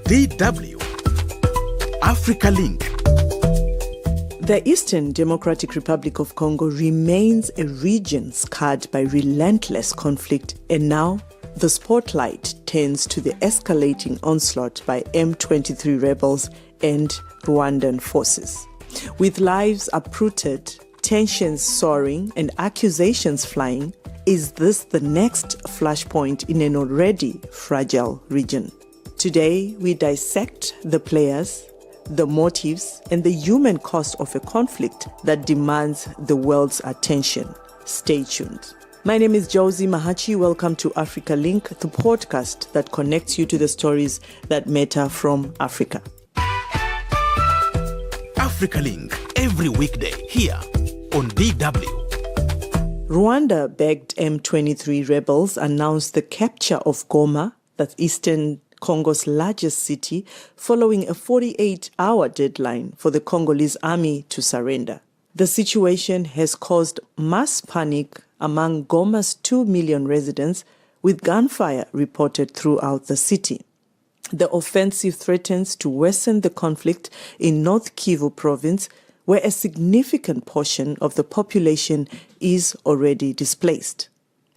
DW Africa Link. The Eastern Democratic Republic of Congo remains a region scarred by relentless conflict, and now the spotlight turns to the escalating onslaught by M23 rebels and Rwandan forces. With lives uprooted, tensions soaring, and accusations flying, is this the next flashpoint in an already fragile region? Today, we dissect the players, the motives, and the human cost of a conflict that demands the world's attention. Stay tuned. My name is Josey Mahachi. Welcome to Africa Link, the podcast that connects you to the stories that matter from Africa. Africa Link, every weekday here on DW. Rwanda-backed M23 rebels announced the capture of Goma, that's eastern Congo's largest city, following a 48-hour deadline for the Congolese army to surrender. The situation has caused mass panic among Goma's 2 million residents, with gunfire reported throughout the city. The offensive threatens to worsen the conflict in North Kivu province, where a significant portion of the population is already displaced.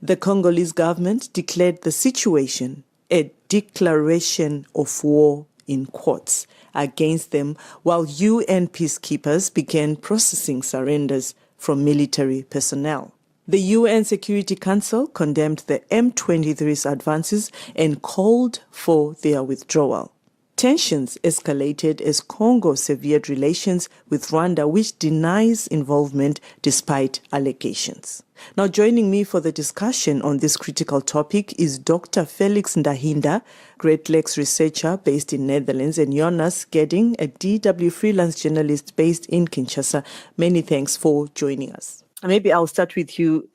The Congolese government declared the situation a declaration of war in quotes against them, while UN peacekeepers began processing surrenders from military personnel. The UN Security Council condemned the M23's advances and called for their withdrawal. Tensions escalated as Congo severed relations with Rwanda, which denies involvement despite allegations. Now, joining me for the discussion on this critical topic is Dr. Felix Ndahinda, Great Lakes researcher based in Netherlands, and Jonas Gerding, a DW freelance journalist based in Kinshasa. Many thanks for joining us. Maybe I'll start with you,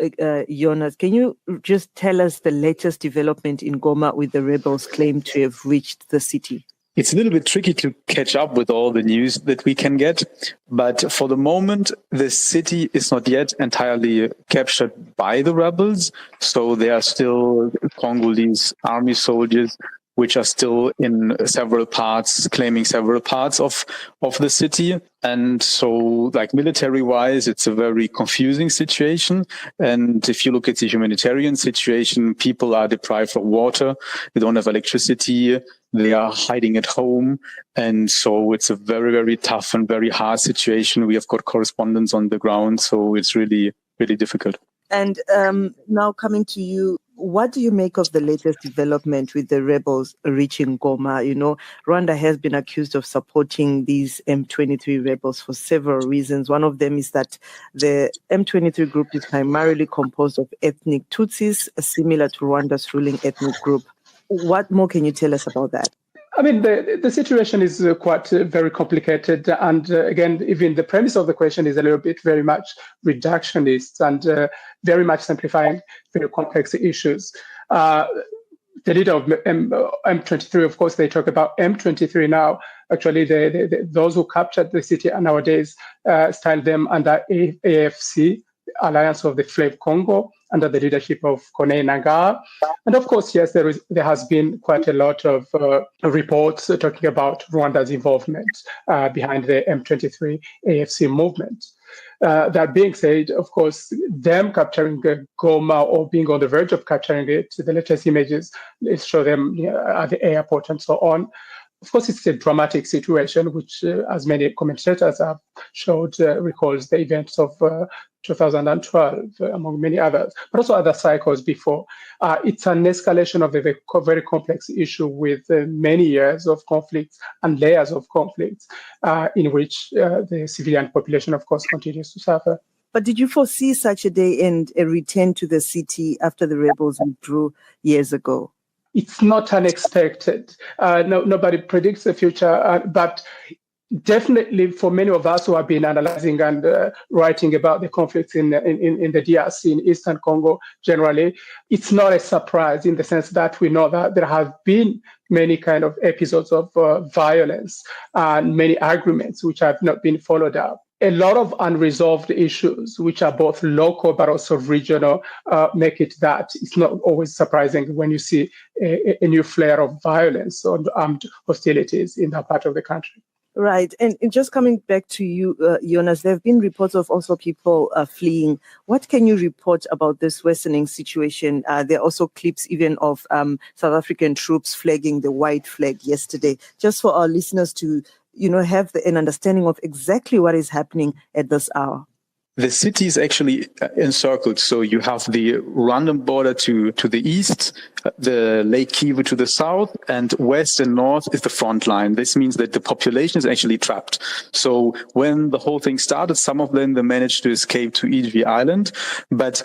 Jonas. Can you just tell us the latest development in Goma with the rebels claim to have reached the city? It's a little bit tricky to catch up with all the news that we can get, but for the moment, the city is not yet entirely captured by the rebels. So there are still Congolese army soldiers which are still in several parts, claiming several parts of the city. And so, like, military-wise, it's a very confusing situation. And if you look at the humanitarian situation, people are deprived of water, they don't have electricity, they are hiding at home. And so it's a very, very tough and very hard situation. We have got correspondents on the ground, so it's really, really difficult. And now coming to you, what do you make of the latest development with the rebels reaching Goma? You know, Rwanda has been accused of supporting these M23 rebels for several reasons. One of them is that the M23 group is primarily composed of ethnic Tutsis, similar to Rwanda's ruling ethnic group. What more can you tell us about that? I mean, the situation is quite very complicated. And again, even the premise of the question is a little bit very much reductionist and very much simplifying very complex issues. The leader of M23, of course, they talk about M23 now. Actually, those who captured the city nowadays style them under AFC, Alliance of the Fleuve Congo, under the leadership of Corneille Nangaa. And of course, yes, there has been quite a lot of reports talking about Rwanda's involvement behind the M23 AFC movement. That being said, of course, them capturing Goma or being on the verge of capturing it, the latest images show them at the airport and so on. Of course, it's a dramatic situation, which, as many commentators have showed, recalls the events of 2012, among many others, but also other cycles before. It's an escalation of a very complex issue with many years of conflicts and layers of conflicts in which the civilian population, of course, continues to suffer. But did you foresee such a day and a return to the city after the rebels withdrew years ago? It's not unexpected. Nobody predicts the future, but definitely for many of us who have been analyzing and writing about the conflicts in the DRC, in Eastern Congo generally, it's not a surprise in the sense that we know that there have been many kind of episodes of violence and many agreements which have not been followed up. a lot of unresolved issues, which are both local but also regional, make it that it's not always surprising when you see a new flare of violence or armed hostilities in that part of the country. Right. And just coming back to you, Jonas, there have been reports of also people fleeing. What can you report about this worsening situation? There are also clips even of South African troops flagging the white flag yesterday, just for our listeners to, have an understanding of exactly what is happening at this hour. The city is actually encircled. So you have the Rwandan border to the east, the Lake Kivu to the south, and west and north is the front line. This means that the population is actually trapped. So when the whole thing started, some of them, they managed to escape to Ijwi Island. But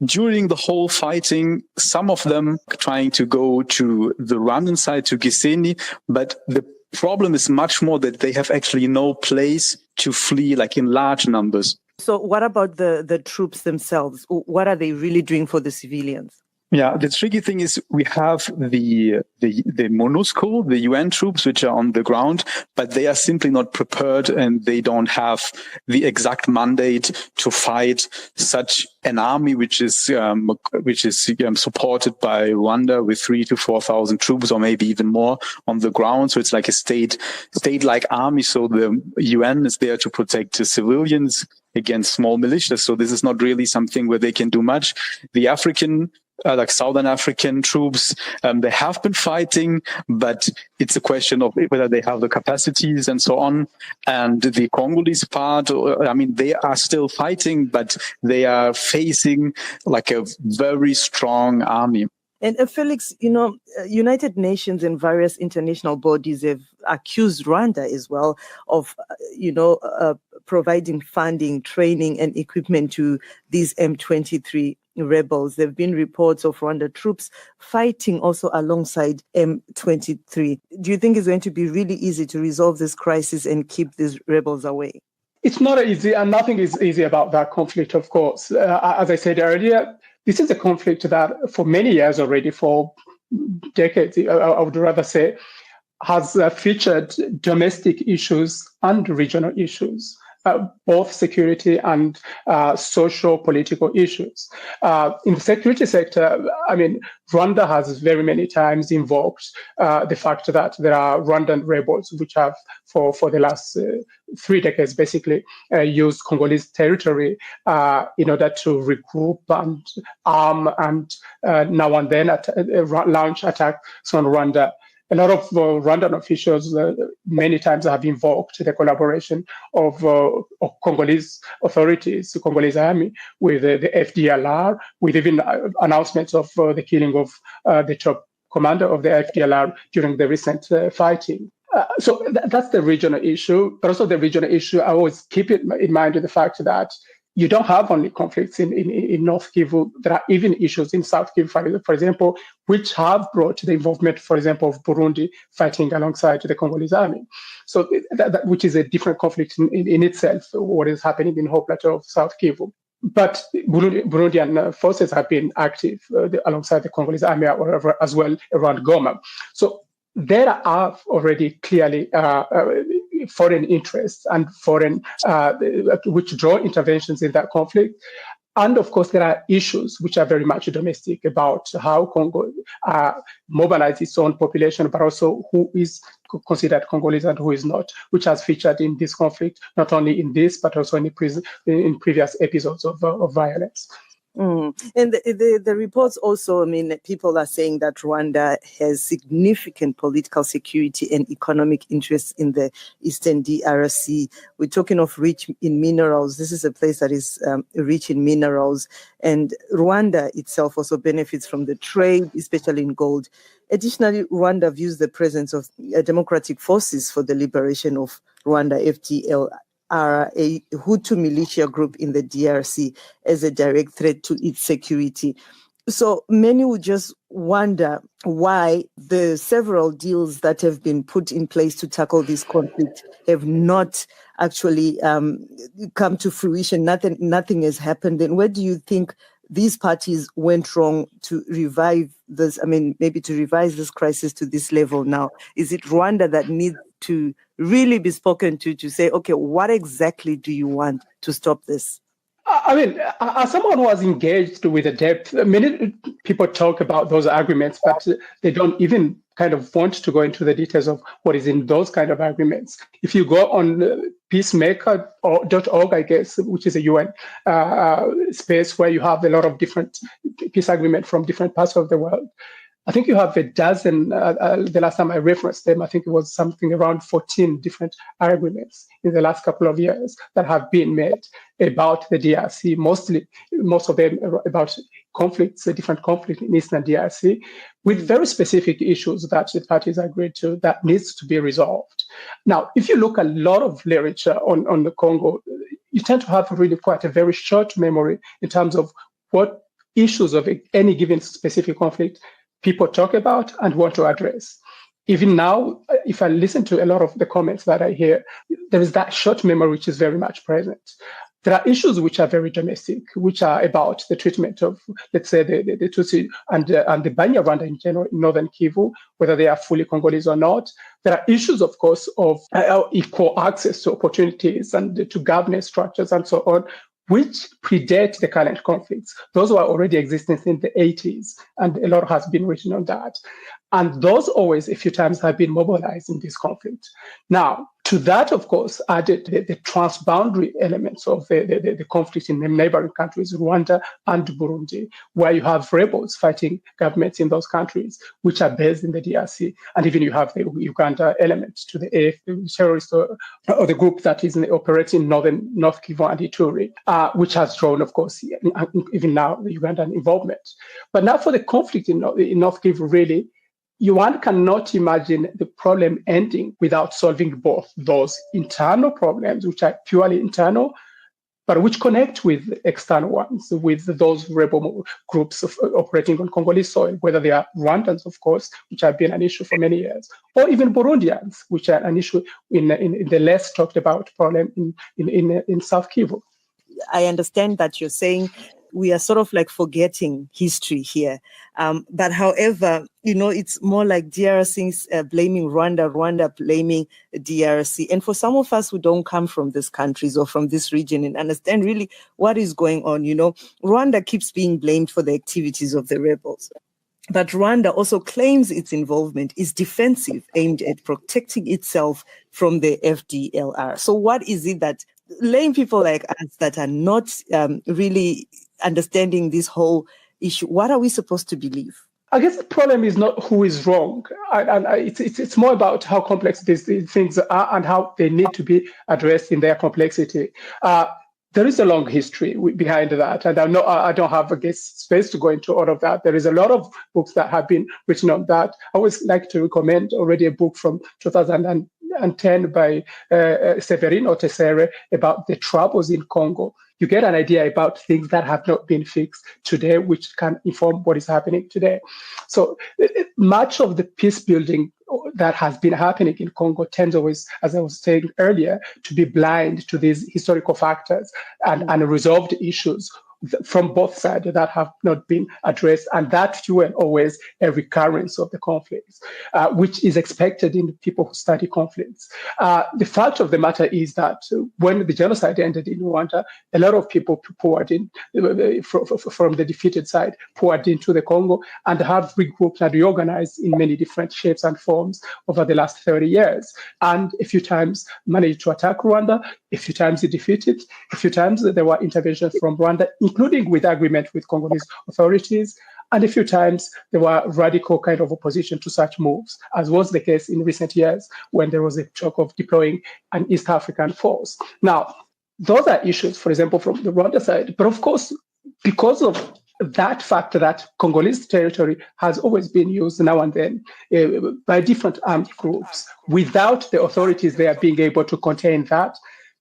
during the whole fighting, some of them trying to go to the Rwandan side, to Gisenyi, but the problem is much more that they have actually no place to flee, like in large numbers. So what about the troops themselves? What are they really doing for the civilians? Yeah, the tricky thing is we have the MONUSCO, the UN troops, which are on the ground, but they are simply not prepared and they don't have the exact mandate to fight such an army, which is supported by Rwanda with 3,000 to 4,000 troops, or maybe even more on the ground. So it's like a state-like army. So the UN is there to protect the civilians against small militias. So this is not really something where they can do much. The African like Southern African troops, they have been fighting, but it's a question of whether they have the capacities and so on. And the Congolese part, they are still fighting, but they are facing like a very strong army. And Felix, United Nations and various international bodies have accused Rwanda as well of, providing funding, training and equipment to these M23 rebels. There have been reports of Rwanda troops fighting also alongside M23. Do you think it's going to be really easy to resolve this crisis and keep these rebels away? It's not easy, and nothing is easy about that conflict, of course. As I said earlier, this is a conflict that for many years already, for decades, I would rather say, has featured domestic issues and regional issues. Both security and social political issues. In the security sector, Rwanda has very many times invoked the fact that there are Rwandan rebels which have, for the last 3 decades, basically used Congolese territory in order to regroup and arm and now and then launch attacks on Rwanda. A lot of Rwandan officials many times have invoked the collaboration of Congolese authorities, the Congolese army, with the FDLR, with even announcements of the killing of the top commander of the FDLR during the recent fighting. So that's the regional issue. But also the regional issue, I always keep it in mind the fact that you don't have only conflicts in North Kivu. There are even issues in South Kivu, for example, which have brought the involvement, for example, of Burundi fighting alongside the Congolese army. So which is a different conflict in itself, what is happening in the whole plateau of South Kivu. But Burundian forces have been active alongside the Congolese army as well around Goma. So there are already clearly foreign interests and foreign which draw interventions in that conflict. And of course, there are issues which are very much domestic about how Congo mobilizes its own population, but also who is considered Congolese and who is not, which has featured in this conflict, not only in this, but also in previous episodes of violence. And the reports also, people are saying that Rwanda has significant political security and economic interests in the eastern DRC. We're talking of rich in minerals. This is a place that is rich in minerals. And Rwanda itself also benefits from the trade, especially in gold. Additionally, Rwanda views the presence of democratic forces for the liberation of Rwanda, FDL, are a Hutu militia group in the DRC as a direct threat to its security. So many would just wonder why the several deals that have been put in place to tackle this conflict have not actually come to fruition. Nothing has happened. And where do you think these parties went wrong to revive this, maybe to revise this crisis to this level now? Is it Rwanda that needs to really be spoken to say, okay, what exactly do you want to stop this? I mean, as someone who was engaged with the depth, many people talk about those arguments, but they don't even kind of want to go into the details of what is in those kind of arguments. If you go on peacemaker.org, I guess, which is a UN space where you have a lot of different peace agreements from different parts of the world, I think you have a dozen, the last time I referenced them, I think it was something around 14 different arguments in the last couple of years that have been made about the DRC, most of them about conflicts, a different conflict in Eastern DRC, with very specific issues that the parties agreed to that needs to be resolved. Now, if you look at a lot of literature on the Congo, you tend to have really quite a very short memory in terms of what issues of any given specific conflict people talk about and want to address. Even now, if I listen to a lot of the comments that I hear, there is that short memory which is very much present. There are issues which are very domestic, which are about the treatment of, let's say, the Tutsi and the Banyarwanda in general in northern Kivu, whether they are fully Congolese or not. There are issues, of course, of equal access to opportunities and to governance structures and so on, which predate the current conflicts. Those were already existing in the 80s, and a lot has been written on that. And those always, a few times, have been mobilized in this conflict. Now, to that, of course, added the transboundary elements of the conflict in the neighboring countries, Rwanda and Burundi, where you have rebels fighting governments in those countries, which are based in the DRC. And even you have the Uganda element to the AF, terrorist or the group that is operating in North Kivu and Ituri, which has drawn, of course, even now, the Ugandan involvement. But now for the conflict in North Kivu, really, one cannot imagine the problem ending without solving both those internal problems, which are purely internal, but which connect with external ones, with those rebel groups operating on Congolese soil, whether they are Rwandans, of course, which have been an issue for many years, or even Burundians, which are an issue in the less talked about problem in South Kivu. I understand that you're saying we are sort of like forgetting history here. But however, it's more like DRC blaming Rwanda, Rwanda blaming DRC. And for some of us who don't come from these countries or from this region and understand really what is going on, Rwanda keeps being blamed for the activities of the rebels. But Rwanda also claims its involvement is defensive, aimed at protecting itself from the FDLR. So what is it that laying people like us that are not really understanding this whole issue, what are we supposed to believe? I guess the problem is not who is wrong. It's more about how complex these things are and how they need to be addressed in their complexity. There is a long history behind that, and I don't have, space to go into all of that. There is a lot of books that have been written on that. I always like to recommend already a book from 2010 by Severino Tessere about the troubles in Congo. You get an idea about things that have not been fixed today, which can inform what is happening today. So much of the peace building that has been happening in Congo tends always, as I was saying earlier, to be blind to these historical factors and unresolved issues from both sides that have not been addressed, and that fuel always a recurrence of the conflicts, which is expected in people who study conflicts. The fact of the matter is that when the genocide ended in Rwanda, a lot of people poured in from the defeated side, poured into the Congo, and have regrouped and reorganized in many different shapes and forms over the last 30 years. And a few times managed to attack Rwanda, a few times they defeated, a few times there were interventions from Rwanda, including with agreement with Congolese authorities, and a few times there were radical kind of opposition to such moves, as was the case in recent years when there was a talk of deploying an East African force. Now, those are issues, for example, from the Rwanda side, but of course, because of that fact that Congolese territory has always been used now and then by different armed groups without the authorities there being able to contain that.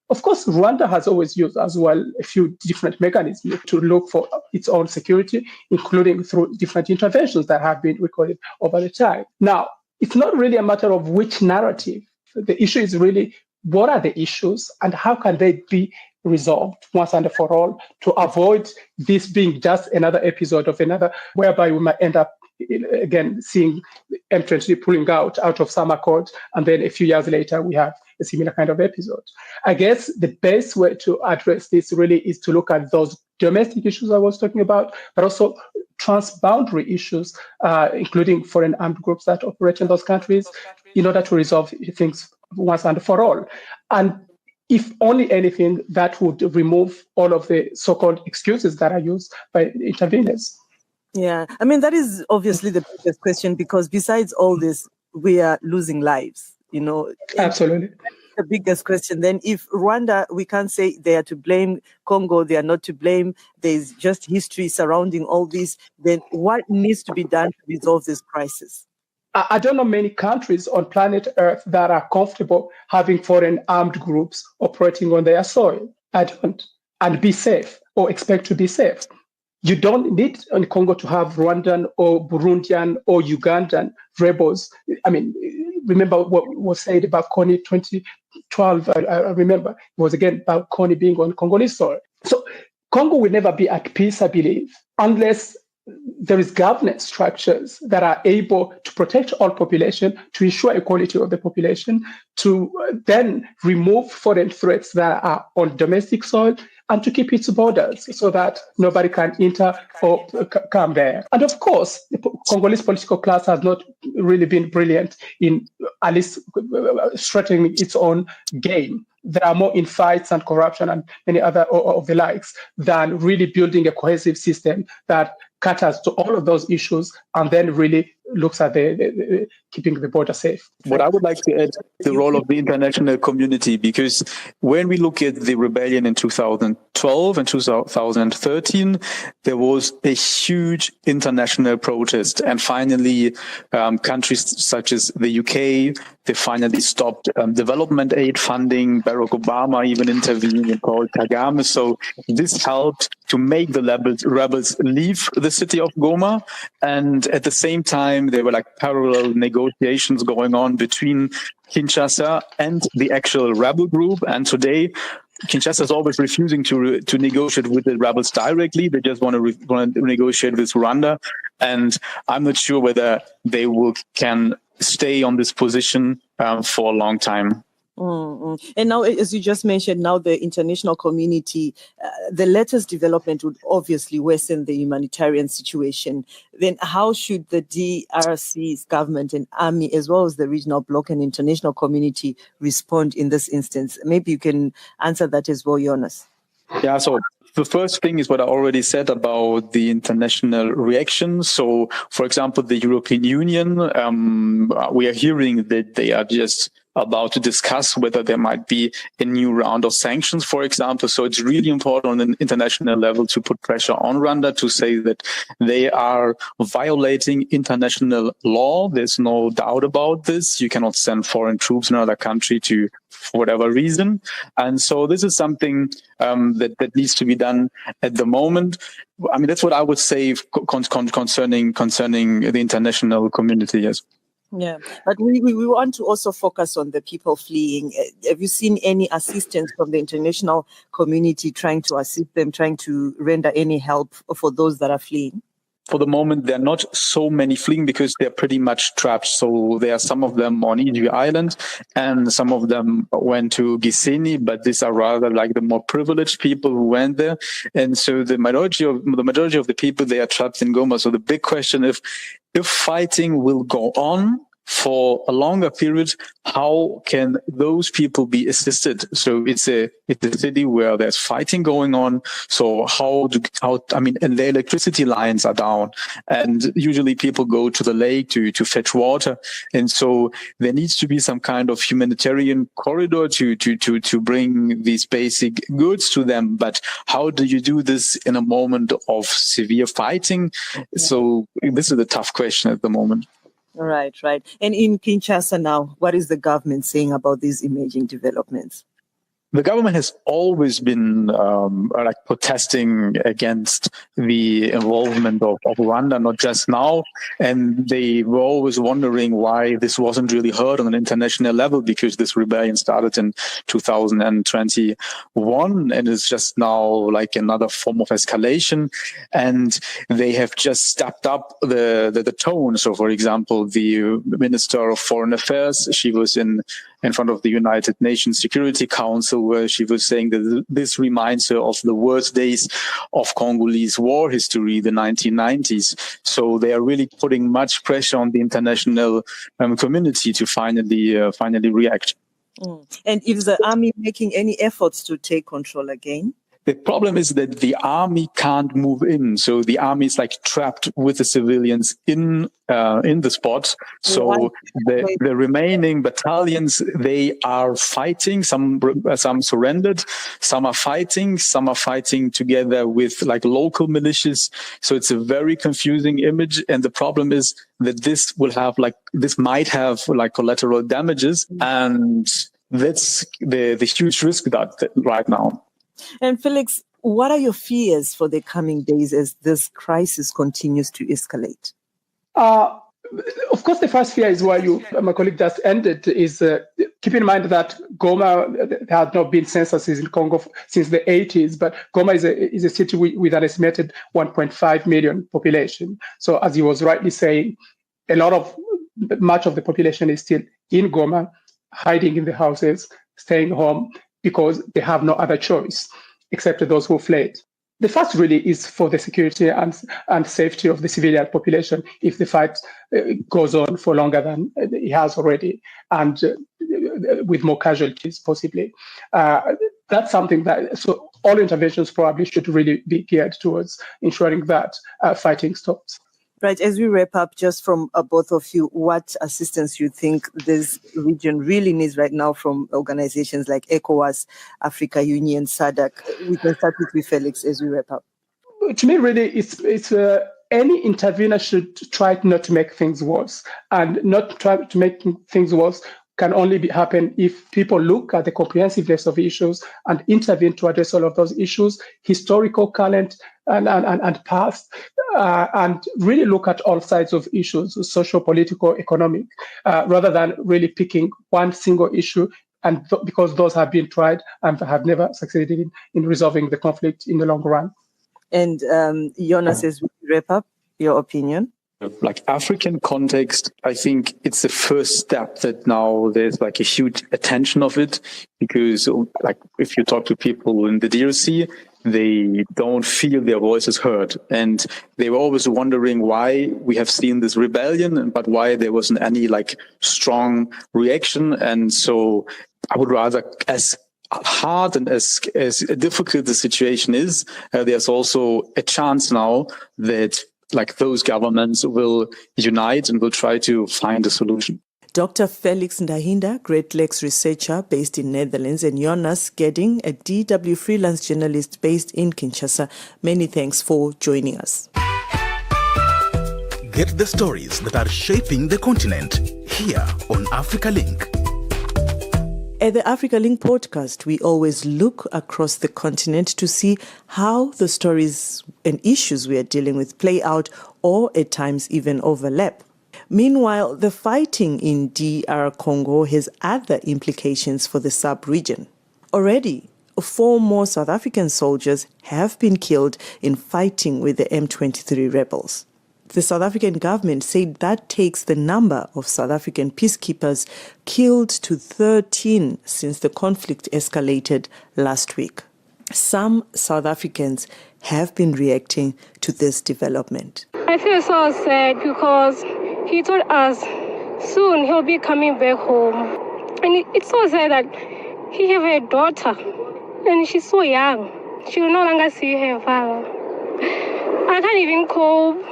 Of course, Rwanda has always used as well a few different mechanisms to look for its own security, including through different interventions that have been recorded over the time. Now, it's not really a matter of which narrative. The issue is really what are the issues and how can they be resolved once and for all to avoid this being just another episode of another, whereby we might end up again, seeing M23 pulling out of some accord, and then a few years later, we have a similar kind of episode. I guess the best way to address this really is to look at those domestic issues I was talking about, but also transboundary issues, including foreign armed groups that operate in those countries, in order to resolve things once and for all. And if only anything, that would remove all of the so-called excuses that are used by interveners. Yeah, I mean, that is obviously the biggest question, because besides all this, we are losing lives, you know. Absolutely. The biggest question. Then if Rwanda, we can't say they are to blame, Congo, they are not to blame, there's just history surrounding all this, then what needs to be done to resolve this crisis? I don't know many countries on planet Earth that are comfortable having foreign armed groups operating on their soil. I don't. And be safe, or expect to be safe. You don't need in Congo to have Rwandan or Burundian or Ugandan rebels. I mean, remember what was said about Kony 2012. I remember it was again about Kony being on Congolese soil. So Congo will never be at peace, I believe, unless there is governance structures that are able to protect all population, to ensure equality of the population, to then remove foreign threats that are on domestic soil, and to keep its borders so that nobody can enter or come there. And of course, the Congolese political class has not really been brilliant in at least strengthening its own game. There are more infights and corruption and many other of the likes than really building a cohesive system that caters to all of those issues and then really looks at the keeping the border safe. What I would like to add, the role of the international community, because when we look at the rebellion in 2012 and 2013, there was a huge international protest. And finally, countries such as the UK, they finally stopped development aid funding. Barack Obama even intervened and called Kagame. So this helped to make the rebels leave the city of Goma. And at the same time, there were like parallel negotiations going on between Kinshasa and the actual rebel group. And today, Kinshasa is always refusing to negotiate with the rebels directly. They just want to negotiate with Rwanda. And I'm not sure whether they can stay on this position for a long time. Mm-hmm. And now, as you just mentioned, now the international community, the latest development would obviously worsen the humanitarian situation. Then how should the DRC's government and army, as well as the regional bloc and international community, respond in this instance? Maybe you can answer that as well, Jonas. Yeah, so the first thing is what I already said about the international reaction. So, for example, the European Union, we are hearing that they are just about to discuss whether there might be a new round of sanctions, for example. So it's really important on an international level to put pressure on Rwanda to say that they are violating international law. There's no doubt about this. You cannot send foreign troops in another country for whatever reason. And so this is something that needs to be done at the moment. I mean, that's what I would say concerning the international community, yes. Yeah, but we want to also focus on the people fleeing. Have you seen any assistance from the international community trying to assist them, trying to render any help for those that are fleeing? For the moment, there are not so many fleeing because they're pretty much trapped. So there are some of them on Ijwi Island and some of them went to Gisenyi, but these are rather like the more privileged people who went there. And so the majority of the people, they are trapped in Goma. So the big question is, if fighting will go on for a longer period, how can those people be assisted? So it's a city where there's fighting going on. So and the electricity lines are down, and usually people go to the lake to fetch water. And so there needs to be some kind of humanitarian corridor to bring these basic goods to them. But how do you do this in a moment of severe fighting? Yeah. So this is a tough question at the moment. Right. And in Kinshasa now, what is the government saying about these emerging developments? The government has always been protesting against the involvement of Rwanda, not just now. And they were always wondering why this wasn't really heard on an international level, because this rebellion started in 2021 and is just now like another form of escalation. And they have just stepped up the tone. So, for example, the Minister of Foreign Affairs, she was in front of the United Nations Security Council, where she was saying that this reminds her of the worst days of Congolese war history, the 1990s. So they are really putting much pressure on the international community to finally react. And is the army making any efforts to take control again? The problem is that the army can't move in. So the army is like trapped with the civilians in the spot. So the remaining battalions, they are fighting. Some surrendered. Some are fighting together with like local militias. So it's a very confusing image. And the problem is that this might have collateral damages. And that's the huge risk that right now. And Felix, what are your fears for the coming days as this crisis continues to escalate? Of course, the first fear is where my colleague just ended, is keep in mind that Goma, there have not been censuses in Congo since the 80s, but Goma is a city with an estimated 1.5 million population. So as he was rightly saying, much of the population is still in Goma, hiding in the houses, staying home, because they have no other choice except those who fled. The first really is for the security and safety of the civilian population if the fight goes on for longer than it has already, and with more casualties possibly. That's something so all interventions probably should really be geared towards ensuring that fighting stops. Right, as we wrap up, just from both of you, what assistance you think this region really needs right now from organizations like ECOWAS, Africa Union, SADC? We can start with you, Felix, as we wrap up. To me, really, it's any intervener should try not to make things worse, and not try to make things worse can only happen if people look at the comprehensiveness of issues and intervene to address all of those issues, historical, current, and past, and really look at all sides of issues, social, political, economic, rather than really picking one single issue, and because those have been tried and have never succeeded in resolving the conflict in the long run. And Jonas, as we wrap up, your opinion? Like African context, I think it's the first step that now there's like a huge attention of it, because like if you talk to people in the DRC, they don't feel their voices heard. And they were always wondering why we have seen this rebellion, but why there wasn't any like strong reaction. And so I would rather, as hard and as difficult the situation is, there's also a chance now that like those governments will unite and will try to find a solution. Dr. Felix Ndahinda, Great Lakes researcher based in Netherlands, and Jonas Gerding, a DW freelance journalist based in Kinshasa. Many thanks for joining us. Get the stories that are shaping the continent here on Africa Link. At the Africa Link podcast, we always look across the continent to see how the stories and issues we are dealing with play out, or at times even overlap. Meanwhile, the fighting in DR Congo has other implications for the sub-region. Already, 4 more South African soldiers have been killed in fighting with the M23 rebels. The South African government said that takes the number of South African peacekeepers killed to 13 since the conflict escalated last week. Some South Africans have been reacting to this development. I feel so sad because he told us soon he'll be coming back home. And it's so sad that he have a daughter and she's so young. She will no longer see her father. I can't even cope.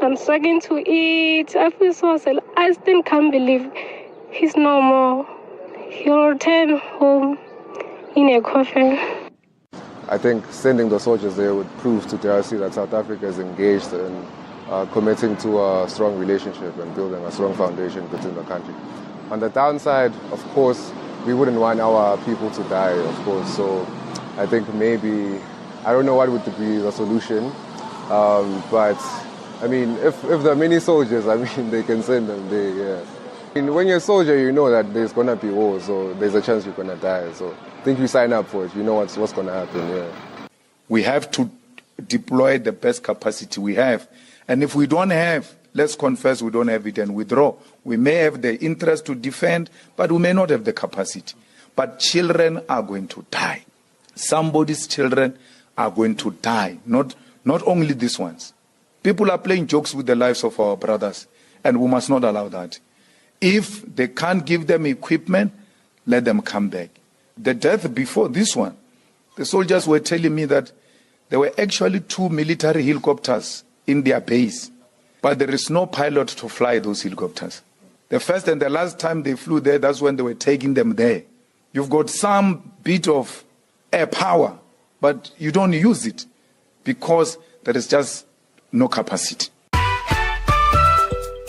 I'm struggling to eat. I feel so sad. I still can't believe he's no more. He'll return home in a coffin. I think sending the soldiers there would prove to DRC that South Africa is engaged in committing to a strong relationship and building a strong foundation between the country. On the downside, of course, we wouldn't want our people to die, of course. So I think maybe, I don't know what would be the solution, but I mean, if there are many soldiers, I mean, they can send them there, yeah. I mean, when you're a soldier, you know that there's going to be war, so there's a chance you're going to die. So I think you sign up for it, you know what's going to happen, yeah. We have to deploy the best capacity we have. And if we don't have, let's confess we don't have it and withdraw. We may have the interest to defend, but we may not have the capacity. But children are going to die. Somebody's children are going to die, not only these ones. People are playing jokes with the lives of our brothers, and we must not allow that. If they can't give them equipment, let them come back. The death before this one, the soldiers were telling me that there were actually 2 military helicopters in their base, but there is no pilot to fly those helicopters. The first and the last time they flew there, that's when they were taking them there. You've got some bit of air power, but you don't use it because there is just no capacity.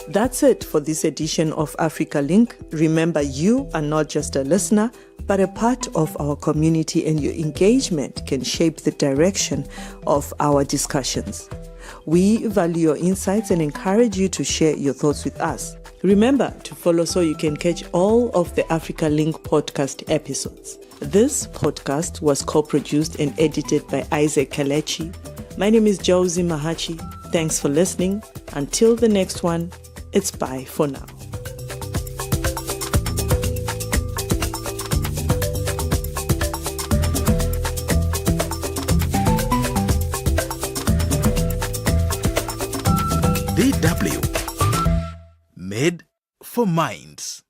That's it for this edition of Africa Link. Remember, you are not just a listener, but a part of our community, and your engagement can shape the direction of our discussions. We value your insights and encourage you to share your thoughts with us. Remember to follow so you can catch all of the Africa Link podcast episodes. This podcast was co-produced and edited by Isaac Kalechi. My name is Josey Mahachi. Thanks for listening. Until the next one, it's bye for now. DW. Made for minds.